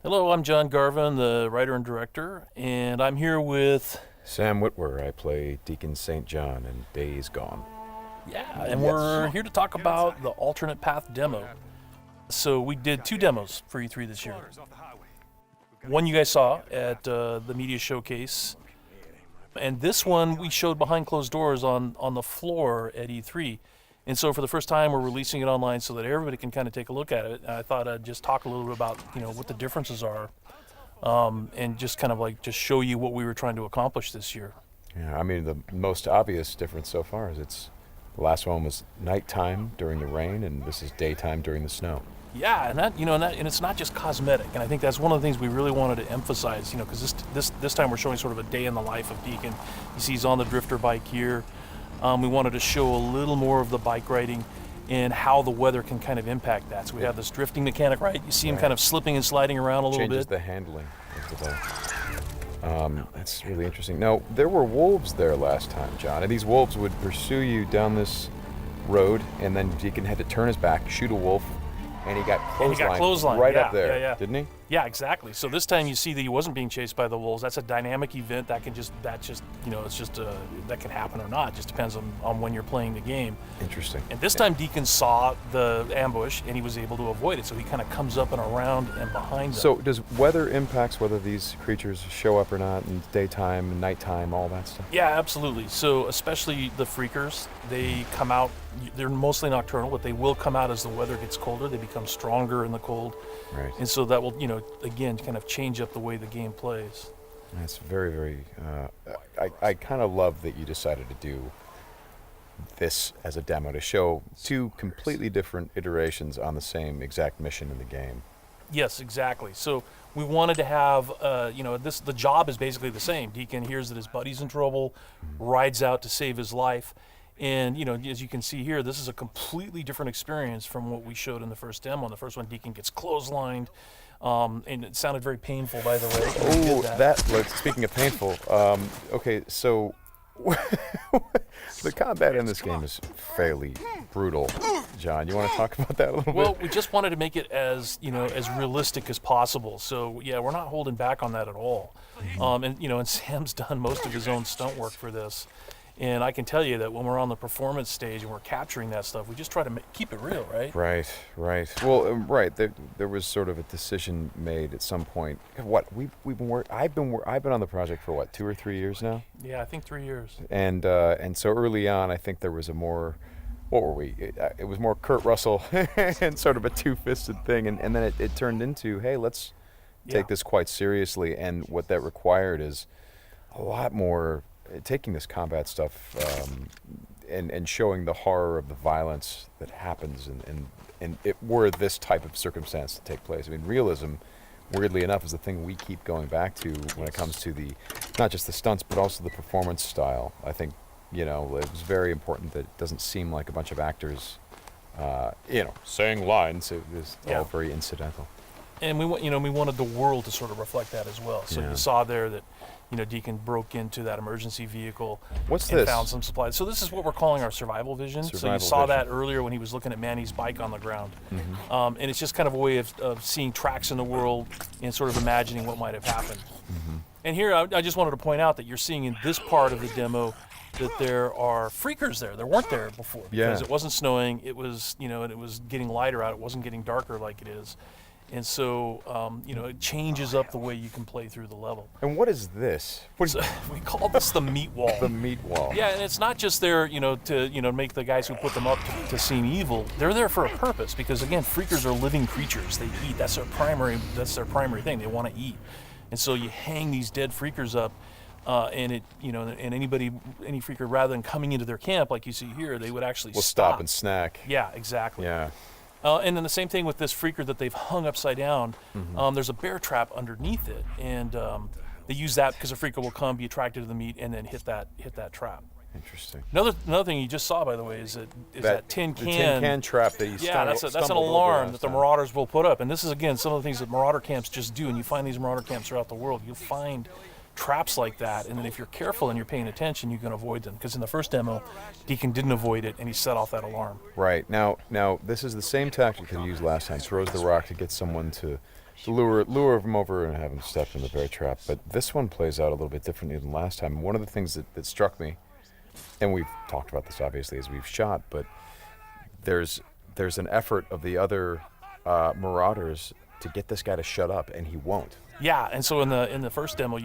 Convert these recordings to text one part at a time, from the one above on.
Hello, I'm John Garvin, the writer and director, and I'm here with... Sam Witwer. I play Deacon St. John in Days Gone. Yeah, and we're here to talk about the alternate path demo. So we did 2 demos for E3 this year. One you guys saw at the media showcase, and this one we showed behind closed doors on the floor at E3. And so for the first time, we're releasing it online so that everybody can kind of take a look at it. And I thought I'd just talk a little bit about, what the differences are, and just kind of like just show you what we were trying to accomplish this year. Yeah, I mean, the most obvious difference so far is the last one was nighttime during the rain, and this is daytime during the snow. Yeah, and it's not just cosmetic, and I think that's one of the things we really wanted to emphasize, because this time we're showing sort of a day in the life of Deacon. You see he's on the drifter bike here. We wanted to show a little more of the bike riding and how the weather can kind of impact that. So we have this drifting mechanic, right? You see him kind of slipping and sliding around a little bit. Changes the handling of the bike. That's really interesting. Now, there were wolves there last time, John, and these wolves would pursue you down this road, and then Deacon had to turn his back, shoot a wolf, and he got clotheslined right up there, didn't he? Yeah, exactly. So this time you see that he wasn't being chased by the wolves. That's a dynamic event that can that can happen or not. It just depends on when you're playing the game. Interesting. And this time Deacon saw the ambush and he was able to avoid it. So he kind of comes up and around and behind them. So does weather impacts whether these creatures show up or not in daytime, nighttime, all that stuff? Yeah, absolutely. So especially the freakers, they come out, they're mostly nocturnal, but they will come out as the weather gets colder. They become stronger in the cold. Right. And so that will, again, kind of change up the way the game plays. That's very, very, I kind of love that you decided to do this as a demo to show 2 completely different iterations on the same exact mission in the game. Yes, exactly. So we wanted to have, the job is basically the same. Deacon hears that his buddy's in trouble, rides out to save his life. And, as you can see here, this is a completely different experience from what we showed in the first demo. In the first one, Deacon gets clotheslined, and it sounded very painful, by the way. Speaking of painful, okay, so the combat in this game is fairly brutal. John, you want to talk about that a little bit? Well, we just wanted to make it as realistic as possible. So, yeah, we're not holding back on that at all. And Sam's done most of his own stunt work for this. And I can tell you that when we're on the performance stage and we're capturing that stuff, we just try to keep it real, right? Right. Well, right. There was sort of a decision made at some point. What I've been on the project for 2 or 3 years now. Yeah, I think 3 years. And so early on, I think there was a more. What were we? It was more Kurt Russell and sort of a two-fisted thing, and then it turned into, hey, let's take this quite seriously. And what that required is a lot more. Taking this combat stuff and showing the horror of the violence that happens and it were this type of circumstance to take place. I mean, realism, weirdly enough, is the thing we keep going back to when it comes to not just the stunts, but also the performance style. I think, it was very important that it doesn't seem like a bunch of actors, saying lines. It was all very incidental. And we wanted the world to sort of reflect that as well. So you saw there that, Deacon broke into that emergency vehicle and found some supplies. So this is what we're calling our survival vision. So you saw that earlier when he was looking at Manny's bike on the ground. Mm-hmm. And it's just kind of a way of seeing tracks in the world and sort of imagining what might have happened. Mm-hmm. And here I just wanted to point out that you're seeing in this part of the demo that there are freakers there. There weren't there before because it wasn't snowing. It was, and it was getting lighter out. It wasn't getting darker like it is. And so, it changes up the way you can play through the level. And what is this? We call this the meat wall. The meat wall. Yeah, and it's not just there, to make the guys who put them up to seem evil. They're there for a purpose because, again, freakers are living creatures. They eat. That's their primary thing. They want to eat. And so you hang these dead freakers up, and any freaker, rather than coming into their camp like you see here, they would actually stop and snack. Yeah, exactly. Yeah. And then the same thing with this freaker that they've hung upside down. Mm-hmm. There's a bear trap underneath it, and they use that because a freaker will come, be attracted to the meat, and then hit that trap. Interesting. Another thing you just saw, by the way, is that tin can. The tin can trap that you that's an alarm that the Marauders will put up, and this is again some of the things that Marauder camps just do. And you find these Marauder camps throughout the world. You'll find traps like that, and then if you're careful and you're paying attention, you can avoid them. Because in the first demo, Deacon didn't avoid it, and he set off that alarm. Right. Now this is the same tactic that he used last time. Throws the rock to get someone to to lure him over and have him step in the bear trap. But this one plays out a little bit differently than last time. One of the things that struck me, and we've talked about this obviously as we've shot, but there's an effort of the other Marauders to get this guy to shut up, and he won't. Yeah, and so in the first demo,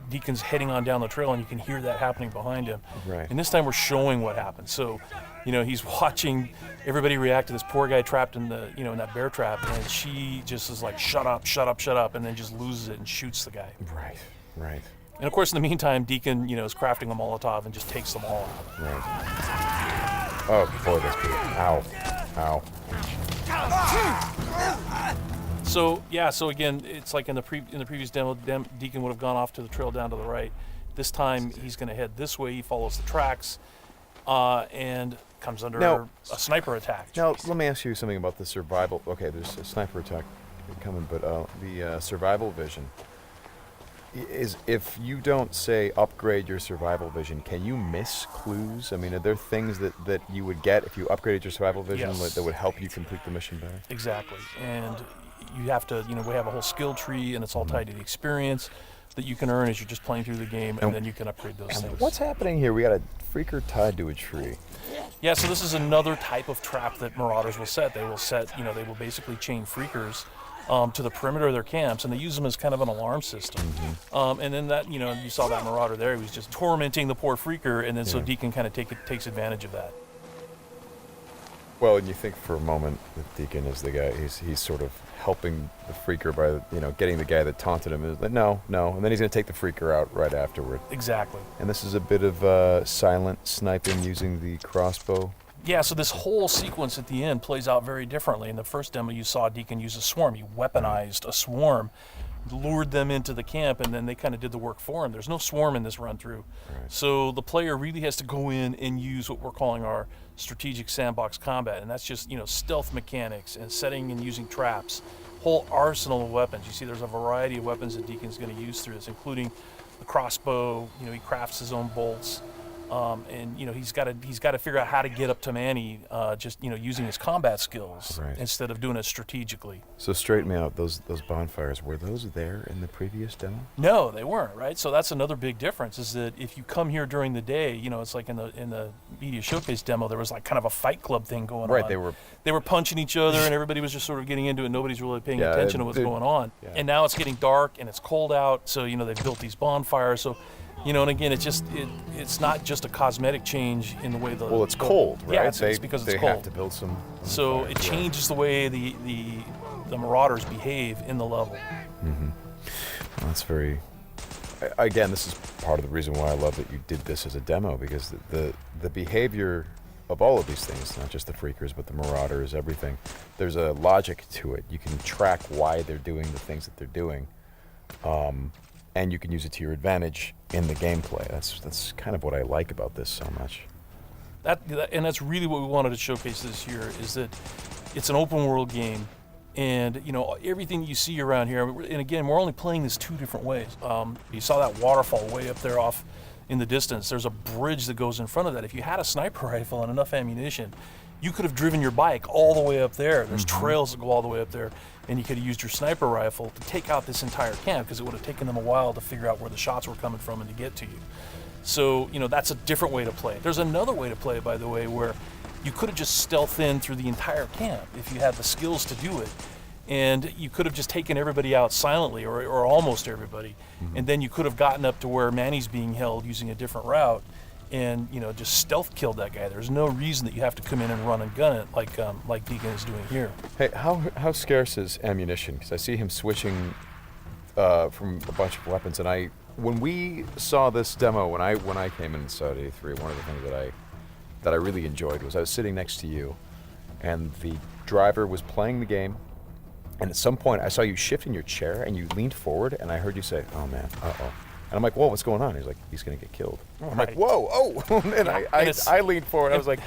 Deacon's heading on down the trail, and you can hear that happening behind him. Right. And this time we're showing what happens. So, he's watching everybody react to this poor guy trapped in the in that bear trap, and she just is like, shut up, shut up, shut up, and then just loses it and shoots the guy. Right. And of course, in the meantime, Deacon is crafting a Molotov and just takes them all out. Right. Oh boy, that's brutal. Ow. So again, it's like in the previous demo, Deacon would have gone off to the trail down to the right. This time he's going to head this way. He follows the tracks, and comes under a sniper attack. Now let me ask you something about the survival. Okay, there's a sniper attack coming, but the survival vision is, if you don't say upgrade your survival vision, can you miss clues? I mean, are there things that you would get if you upgraded your survival vision that would help you complete the mission better? Exactly, and you have to, we have a whole skill tree, and it's all tied to the experience that you can earn as you're just playing through the game, and then you can upgrade those things. What's happening here? We got a freaker tied to a tree. Yeah, so this is another type of trap that Marauders will set. They will basically chain freakers to the perimeter of their camps, and they use them as kind of an alarm system. And then that, you saw that Marauder there. He was just tormenting the poor freaker, and then so Deacon kind of takes advantage of that. Well, and you think for a moment that Deacon is the guy, he's sort of helping the freaker by, getting the guy that taunted him. Is like, no, and then he's going to take the freaker out right afterward. Exactly. And this is a bit of silent sniping using the crossbow. Yeah, so this whole sequence at the end plays out very differently. In the first demo, you saw Deacon use a swarm. He weaponized a swarm, lured them into the camp, and then they kind of did the work for him. There's no swarm in this run-through. Right. So the player really has to go in and use what we're calling our strategic sandbox combat, and that's just, stealth mechanics and setting and using traps, whole arsenal of weapons. You see there's a variety of weapons that Deacon's going to use through this, including the crossbow. He crafts his own bolts. And he's got to figure out how to get up to Manny, using his combat skills instead of doing it strategically. So straighten me out. Those bonfires, were those there in the previous demo? No, they weren't. Right. So that's another big difference. Is that if you come here during the day, it's like in the media showcase demo, there was like kind of a fight club thing going on. Right. They were punching each other, and everybody was just sort of getting into it. Nobody's really paying attention to what's going on. Yeah. And now it's getting dark and it's cold out. So they've built these bonfires. So. And again, it's not just a cosmetic change in the way the... Well, it's cold, right? Yeah, it's because it's cold. They have to build some... So it changes the way the Marauders behave in the level. Mm-hmm. Well, that's very... Again, this is part of the reason why I love that you did this as a demo, because the behavior of all of these things, not just the freakers, but the Marauders, everything, there's a logic to it. You can track why they're doing the things that they're doing. And you can use it to your advantage in the gameplay. That's kind of what I like about this so much. And that's really what we wanted to showcase this year, is that it's an open world game, and everything you see around here. And again, we're only playing this two different ways. You saw that waterfall way up there off in the distance. There's a bridge that goes in front of that. If you had a sniper rifle and enough ammunition, you could have driven your bike all the way up there. There's trails that go all the way up there, and you could have used your sniper rifle to take out this entire camp, because it would have taken them a while to figure out where the shots were coming from and to get to you. So, that's a different way to play it. There's another way to play it, by the way, where you could have just stealthed in through the entire camp if you had the skills to do it. And you could have just taken everybody out silently, or almost everybody. And then you could have gotten up to where Manny's being held using a different route, and just stealth killed that guy. There's no reason that you have to come in and run and gun it like Deacon is doing here. Hey, how scarce is ammunition? Because I see him switching from a bunch of weapons, and when we saw this demo, when I came in and saw it at E3, one of the things that I really enjoyed was I was sitting next to you, and the driver was playing the game, and at some point I saw you shift in your chair and you leaned forward, and I heard you say, "Oh man, uh-oh." And I'm like, whoa, what's going on? He's like, he's going to get killed. I'm like, whoa, oh. And I leaned forward. I was like,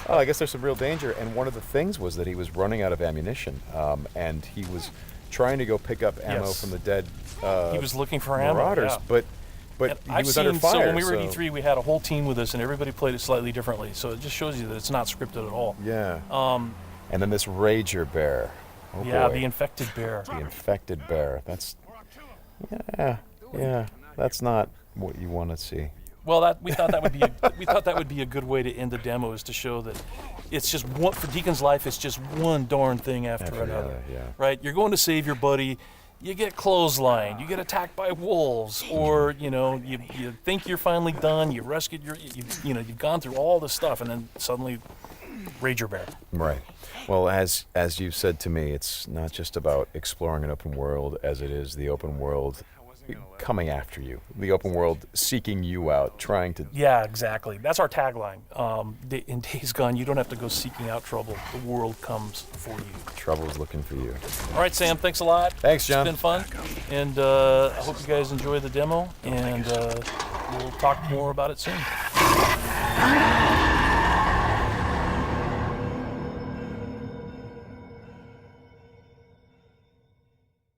oh, I guess there's some real danger. And one of the things was that he was running out of ammunition. And he was trying to go pick up ammo from the dead he was looking for Marauders. Ammo, But he was under fire. So when we were at E3, we had a whole team with us, and everybody played it slightly differently. So it just shows you that it's not scripted at all. Yeah. And then this Rager bear. Oh yeah, boy. the infected bear. The infected bear. That's, yeah, that's not what you want to see. Well, we thought that would be a good way to end the demo, is to show that it's just one, for Deacon's life. It's just one darn thing after another. Yeah. Right? You're going to save your buddy. You get clotheslined. You get attacked by wolves, or you think you're finally done. You rescued you've gone through all this stuff, and then suddenly, Rager Bear. Right. Well, as you said to me, it's not just about exploring an open world, as it is the open world coming after you, the open world seeking you out, trying to... Yeah, exactly. That's our tagline. In Days Gone, you don't have to go seeking out trouble. The world comes for you. Trouble's looking for you. All right, Sam, thanks a lot. Thanks, John. It's been fun, and I hope you guys enjoy the demo, and we'll talk more about it soon.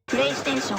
PlayStation